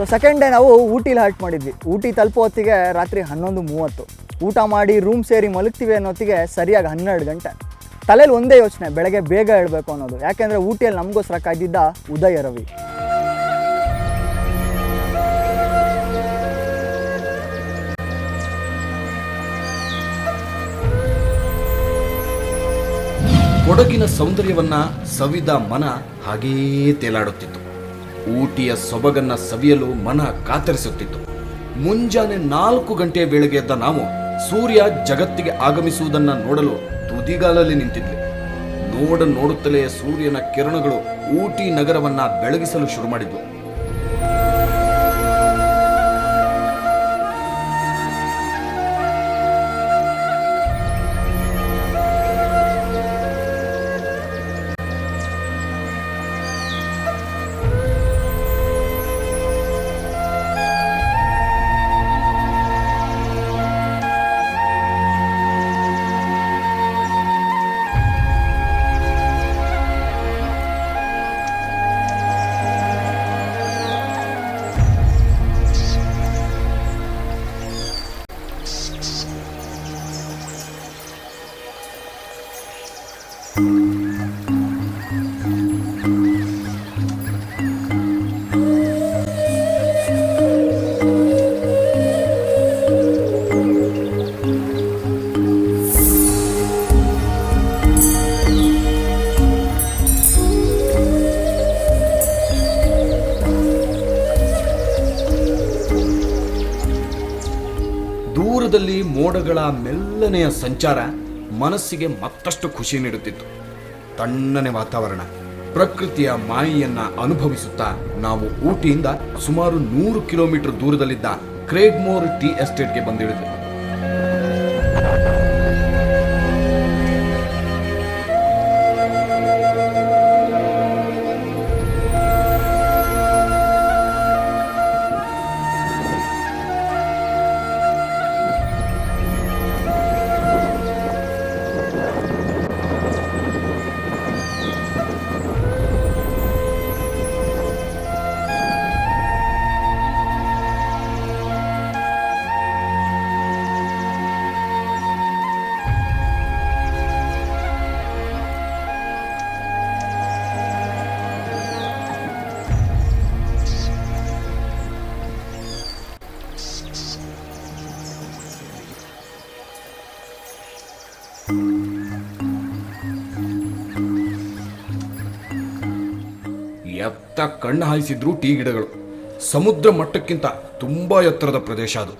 So second day ನಾವು ಊಟಿಲಿ halt ಮಾಡಿದ್ವಿ. ಊಟಿ ತಲುಪೋ ಹೊತ್ತಿಗೆ ರಾತ್ರಿ 11:30. ಊಟ ಮಾಡಿ ರೂಮ್ ಸೇರಿ ಮಲಗ್ತೀವಿ ಅನ್ನೋತ್ತಿಗೆ ಸರಿಯಾಗಿ 12 ಗಂಟೆ. ತಲೆಯಲ್ಲಿ ಒಂದೇ ಯೋಚನೆ, ಬೆಳಗ್ಗೆ ಬೇಗ ಹೇಳಬೇಕು ಅನ್ನೋದು. ಯಾಕೆಂದರೆ ಊಟಿಯಲ್ಲಿ ನಮಗೋಸ್ಕರ ಕಾಯ್ದಿದ್ದ ಉದಯ ರವಿ. ಕೊಡಗಿನ ಸೌಂದರ್ಯವನ್ನ ಸವಿದ ಮನ ಹಾಗೆಯೇ ತೇಲಾಡುತ್ತಿತ್ತು. ಊಟಿಯ ಸೊಬಗನ್ನ ಸವಿಯಲು ಮನ ಕಾತರಿಸುತ್ತಿತ್ತು. ಮುಂಜಾನೆ 4 ಗಂಟೆಯ ವೇಳೆಗೆ ಎದ್ದ ನಾವು ಸೂರ್ಯ ಜಗತ್ತಿಗೆ ಆಗಮಿಸುವುದನ್ನ ನೋಡಲು ತುದಿಗಾಲಲ್ಲಿ ನಿಂತಿದ್ವಿ. ನೋಡುತ್ತಲೇ ಸೂರ್ಯನ ಕಿರಣಗಳು ಊಟಿ ನಗರವನ್ನ ಬೆಳಗಿಸಲು ಶುರು ಮಾಡಿದ್ವು. ದೂರದಲ್ಲಿ ಮೋಡಗಳ ಮೆಲ್ಲನೆಯ ಸಂಚಾರ ಮನಸ್ಸಿಗೆ ಮತ್ತಷ್ಟು ಖುಷಿ ನೀಡುತ್ತಿತ್ತು. ತಣ್ಣನೆ ವಾತಾವರಣ, ಪ್ರಕೃತಿಯ ಮಾಯೆಯನ್ನ ಅನುಭವಿಸುತ್ತಾ ನಾವು ಊಟಿಯಿಂದ ಸುಮಾರು 100 ಕಿಲೋಮೀಟರ್ ದೂರದಲ್ಲಿದ್ದ ಕ್ರೇಗ್ಮೋರ್ ಟೀ ಎಸ್ಟೇಟ್ಗೆ ಬಂದಿಳಿದೆವು. ಎತ್ತ ಕಣ್ಣು ಹಾಯಿಸಿದ್ರು ಟೀ ಗಿಡಗಳು. ಸಮುದ್ರ ಮಟ್ಟಕ್ಕಿಂತ ತುಂಬಾ ಎತ್ತರದ ಪ್ರದೇಶ ಅದು.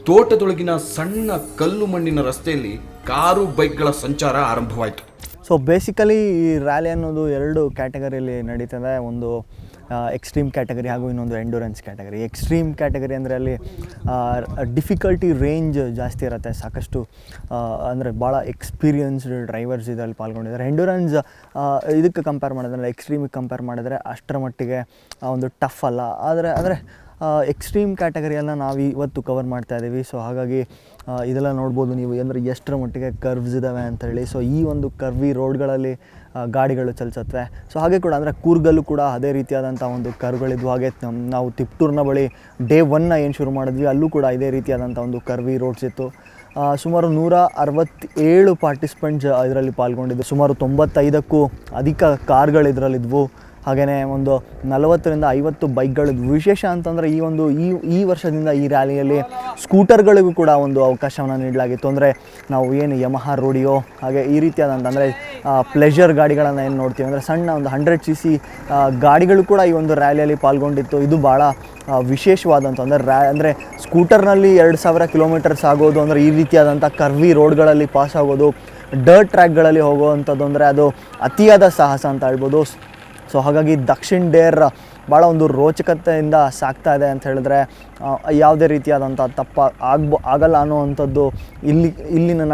ತೋಟದೊಳಗಿನ ಸಣ್ಣ ಕಲ್ಲು ಮಣ್ಣಿನ ರಸ್ತೆಯಲ್ಲಿ ಕಾರು ಬೈಕ್ಗಳ ಸಂಚಾರ ಆರಂಭವಾಯಿತು. ಸೊ ಬೇಸಿಕಲಿ ಈ ರ್ಯಾಲಿ ಅನ್ನೋದು 2 ಕ್ಯಾಟಗರಿಯಲ್ಲಿ ನಡೀತದೆ. ಒಂದು ಎಕ್ಸ್ಟ್ರೀಮ್ ಕ್ಯಾಟಗರಿ ಹಾಗೂ ಇನ್ನೊಂದು ಎಂಡ್ಯೂರೆನ್ಸ್ ಕ್ಯಾಟಗರಿ. ಎಕ್ಸ್ಟ್ರೀಮ್ ಕ್ಯಾಟಗರಿ ಅಂದರೆ ಅಲ್ಲಿ ಡಿಫಿಕಲ್ಟಿ ರೇಂಜ್ ಜಾಸ್ತಿ ಇರುತ್ತೆ. ಸಾಕಷ್ಟು ಅಂದರೆ ಭಾಳ ಎಕ್ಸ್ಪೀರಿಯನ್ಸ್ಡ್ ಡ್ರೈವರ್ಸ್ ಇದರಲ್ಲಿ ಪಾಲ್ಗೊಂಡಿದ್ದಾರೆ. ಎಂಡ್ಯೂರೆನ್ಸ್ ಇದಕ್ಕೆ ಕಂಪೇರ್ ಮಾಡಿದ್ರೆ, ಎಕ್ಸ್ಟ್ರೀಮಿಗೆ ಕಂಪೇರ್ ಮಾಡಿದರೆ ಅಷ್ಟರ ಮಟ್ಟಿಗೆ ಒಂದು ಟಫ್ ಅಲ್ಲ. ಆದರೆ ಎಕ್ಸ್ಟ್ರೀಮ್ ಕ್ಯಾಟಗರಿಯನ್ನು ನಾವು ಇವತ್ತು ಕವರ್ ಮಾಡ್ತಾ ಇದ್ದೀವಿ. ಸೊ ಹಾಗಾಗಿ ಇದೆಲ್ಲ ನೋಡ್ಬೋದು ನೀವು, ಅಂದರೆ ಎಷ್ಟರ ಮಟ್ಟಿಗೆ ಕರ್ವ್ಸ್ ಇದ್ದಾವೆ ಅಂಥೇಳಿ. ಸೊ ಈ ಒಂದು ಕರ್ವಿ ರೋಡ್ಗಳಲ್ಲಿ ಗಾಡಿಗಳು ಚಲಿಸುತ್ತವೆ. ಸೊ ಹಾಗೆ ಕೂಡ ಅಂದರೆ ಕೂರ್ಗಲ್ಲೂ ಕೂಡ ಅದೇ ರೀತಿಯಾದಂಥ ಒಂದು ಕರ್ವ್ಗಳಿದ್ವು. ಹಾಗೆ ನಾವು ತಿಪ್ಟೂರಿನ ಬಳಿ ಡೇ 1 ಏನು ಶುರು ಮಾಡಿದ್ವಿ, ಅಲ್ಲೂ ಕೂಡ ಇದೇ ರೀತಿಯಾದಂಥ ಒಂದು ಕರ್ವಿ ರೋಡ್ಸ್ ಇತ್ತು. ಸುಮಾರು 167 ಪಾರ್ಟಿಸಿಪೆಂಟ್ಸ್ ಇದರಲ್ಲಿ ಪಾಲ್ಗೊಂಡಿದ್ದು. ಸುಮಾರು 95ಕ್ಕೂ ಅಧಿಕ ಕಾರ್ಗಳು ಹಾಗೆಯೇ ಒಂದು 40ರಿಂದ 50 ಬೈಕ್ಗಳಿದ್ವು. ವಿಶೇಷ ಅಂತಂದರೆ ಈ ವರ್ಷದಿಂದ ಈ ರ್ಯಾಲಿಯಲ್ಲಿ ಸ್ಕೂಟರ್ಗಳಿಗೂ ಕೂಡ ಒಂದು ಅವಕಾಶವನ್ನು ನೀಡಲಾಗಿತ್ತು. ಅಂದರೆ ನಾವು ಏನು ಯಮಹಾ ರೋಡಿಯೋ ಹಾಗೆ ಈ ರೀತಿಯಾದಂಥ ಅಂದರೆ ಪ್ಲೆಷರ್ ಗಾಡಿಗಳನ್ನು ಏನು ನೋಡ್ತೀವಿ, ಅಂದರೆ ಸಣ್ಣ ಒಂದು 100cc ಗಾಡಿಗಳು ಕೂಡ ಈ ಒಂದು ರ್ಯಾಲಿಯಲ್ಲಿ ಪಾಲ್ಗೊಂಡಿತ್ತು. ಇದು ಭಾಳ ವಿಶೇಷವಾದಂಥ ಅಂದರೆ ಸ್ಕೂಟರ್ನಲ್ಲಿ 2000 ಕಿಲೋಮೀಟರ್ಸ್ ಆಗೋದು, ಅಂದರೆ ಈ ರೀತಿಯಾದಂಥ ಕರ್ವಿ ರೋಡ್ಗಳಲ್ಲಿ ಪಾಸ್ ಆಗೋದು, ಡರ್ಟ್ ಟ್ರ್ಯಾಕ್ಗಳಲ್ಲಿ ಹೋಗುವಂಥದ್ದು, ಅಂದರೆ ಅದು ಅತಿಯಾದ ಸಾಹಸ ಅಂತ ಹೇಳ್ಬೋದು. ಸೊ ಹಾಗಾಗಿ ದಕ್ಷಿಣ ಡೇರ್ ಭಾಳ ಒಂದು ರೋಚಕತೆಯಿಂದ ಸಾಗ್ತಾ ಇದೆ ಅಂತ ಹೇಳಿದ್ರೆ ಯಾವುದೇ ರೀತಿಯಾದಂಥ ಆಗಲ್ಲ ಅನ್ನುವಂಥದ್ದು ಇಲ್ಲಿನ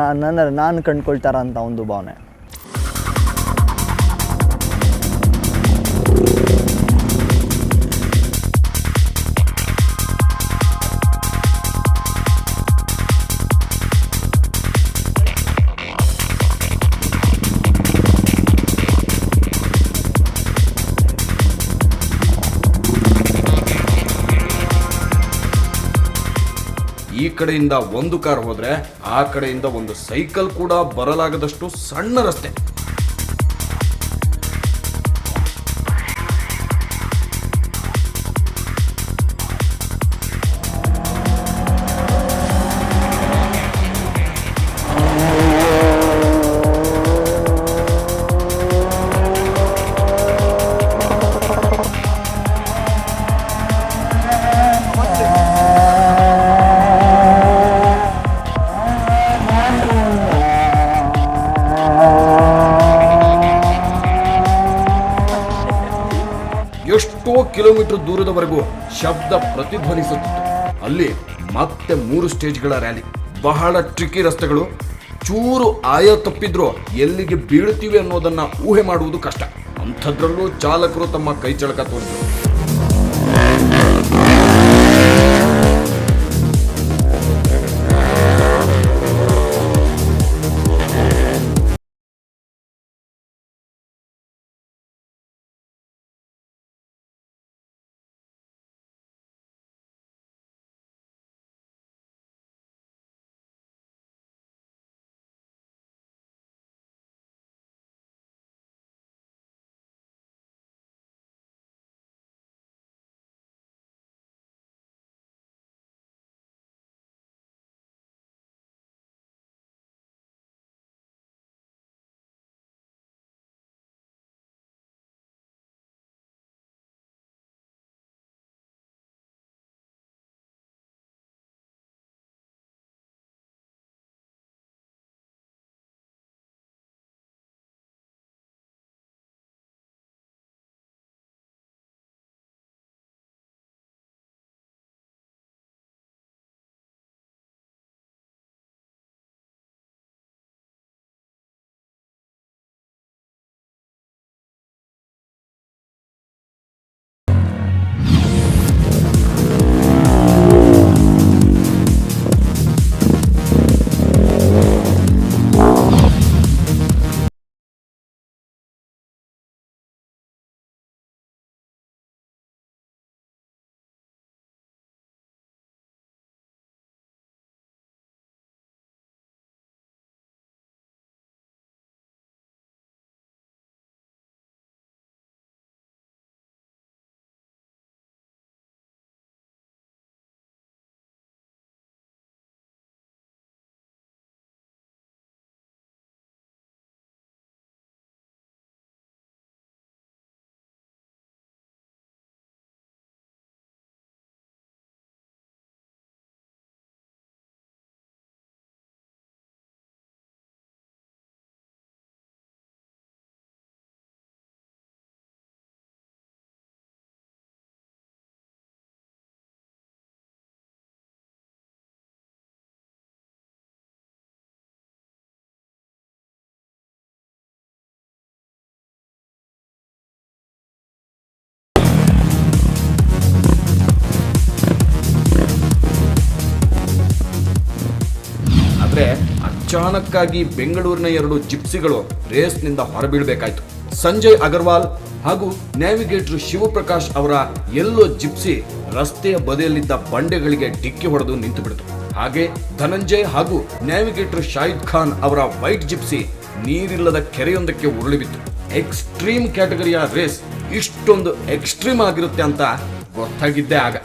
ನಾನು ಕಂಡುಕೊಳ್ತಾರಂಥ ಒಂದು ಭಾವನೆ. ಕಡೆಯಿಂದ ಒಂದು ಕಾರ್ ಹೋದ್ರೆ ಆ ಕಡೆಯಿಂದ ಒಂದು ಸೈಕಲ್ ಕೂಡ ಬರಲಾಗದಷ್ಟು ಸಣ್ಣ ರಸ್ತೆ. ಎಷ್ಟೋ ಕಿಲೋಮೀಟರ್ ದೂರದವರೆಗೂ ಶಬ್ದ ಪ್ರತಿಧ್ವನಿಸುತ್ತಿತ್ತು. ಅಲ್ಲಿ ಮತ್ತೆ 3 ಸ್ಟೇಜ್ಗಳ ರ್ಯಾಲಿ, ಬಹಳ ಟ್ರಿಕಿ ರಸ್ತೆಗಳು, ಚೂರು ಆಯ ತಪ್ಪಿದ್ರೂ ಎಲ್ಲಿಗೆ ಬೀಳ್ತೀವಿ ಅನ್ನೋದನ್ನ ಊಹೆ ಮಾಡುವುದು ಕಷ್ಟ. ಅಂಥದ್ರಲ್ಲೂ ಚಾಲಕರು ತಮ್ಮ ಕೈ ಚಳಕ ತೋರಿಸಿದರು. ಅಚಾನಕ್ಕಾಗಿ ಬೆಂಗಳೂರಿನ 2 ಜಿಪ್ಸಿಗಳು ರೇಸ್ನಿಂದ ಹೊರಬೀಳಬೇಕಾಯಿತು. ಸಂಜಯ್ ಅಗರ್ವಾಲ್ ಹಾಗೂ ನ್ಯಾವಿಗೇಟರ್ ಶಿವಪ್ರಕಾಶ್ ಅವರ ಎಲ್ಲೋ ಜಿಪ್ಸಿ ರಸ್ತೆಯ ಬದಿಯಲ್ಲಿದ್ದ ಬಂಡೆಗಳಿಗೆ ಡಿಕ್ಕಿ ಹೊಡೆದು ನಿಂತು ಬಿಡಿತು. ಹಾಗೆ ಧನಂಜಯ್ ಹಾಗೂ ನ್ಯಾವಿಗೇಟರ್ ಶಾಹಿದ್ ಖಾನ್ ಅವರ ವೈಟ್ ಜಿಪ್ಸಿ ನೀರಿಲ್ಲದ ಕೆರೆಯೊಂದಕ್ಕೆ ಉರುಳಿಬಿತ್ತು. ಎಕ್ಸ್ಟ್ರೀಮ್ ಕ್ಯಾಟಗರಿಯ ರೇಸ್ ಇಷ್ಟೊಂದು ಎಕ್ಸ್ಟ್ರೀಮ್ ಆಗಿರುತ್ತೆ ಅಂತ ಗೊತ್ತಾಗಿದ್ದೇ ಆಗ.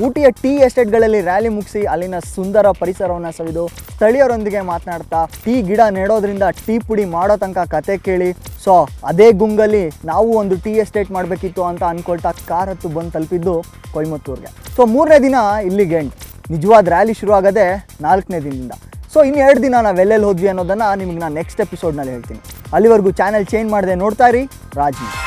ಊಟಿಯ ಟೀ ಎಸ್ಟೇಟ್ಗಳಲ್ಲಿ ರ್ಯಾಲಿ ಮುಗಿಸಿ ಅಲ್ಲಿನ ಸುಂದರ ಪರಿಸರವನ್ನು ಸವಿದು ಸ್ಥಳೀಯರೊಂದಿಗೆ ಮಾತನಾಡ್ತಾ ಟೀ ಗಿಡ ನೆಡೋದ್ರಿಂದ ಟೀ ಪುಡಿ ಮಾಡೋ ತನಕ ಕತೆ ಕೇಳಿ ಸೊ ಅದೇ ಗುಂಗಲ್ಲಿ ನಾವು ಒಂದು ಟೀ ಎಸ್ಟೇಟ್ ಮಾಡಬೇಕಿತ್ತು ಅಂತ ಅಂದ್ಕೊಳ್ತಾ ಕಾರ್ ಹತ್ತು ಬಂದು ತಲುಪಿದ್ದು ಕೊಯಮತ್ತೂರ್ಗೆ. ಸೊ 3ನೇ ದಿನ ಇಲ್ಲಿಗೆ ಎಂಡ್. ನಿಜವಾದ ರ್ಯಾಲಿ ಶುರು ಆಗೋದೇ 4ನೇ ದಿನದಿಂದ. ಸೊ ಇನ್ನು 2 ದಿನ ನಾವು ಎಲ್ಲೆಲ್ಲಿ ಹೋದ್ವಿ ಅನ್ನೋದನ್ನು ನಿಮಗೆ ನಾನು ನೆಕ್ಸ್ಟ್ ಎಪಿಸೋಡ್ನಲ್ಲಿ ಹೇಳ್ತೀನಿ. ಅಲ್ಲಿವರೆಗೂ ಚಾನಲ್ ಚೇಂಜ್ ಮಾಡದೆ ನೋಡ್ತಾ ಇರಿ ರಾಜ್ ನ್ಯೂಸ್.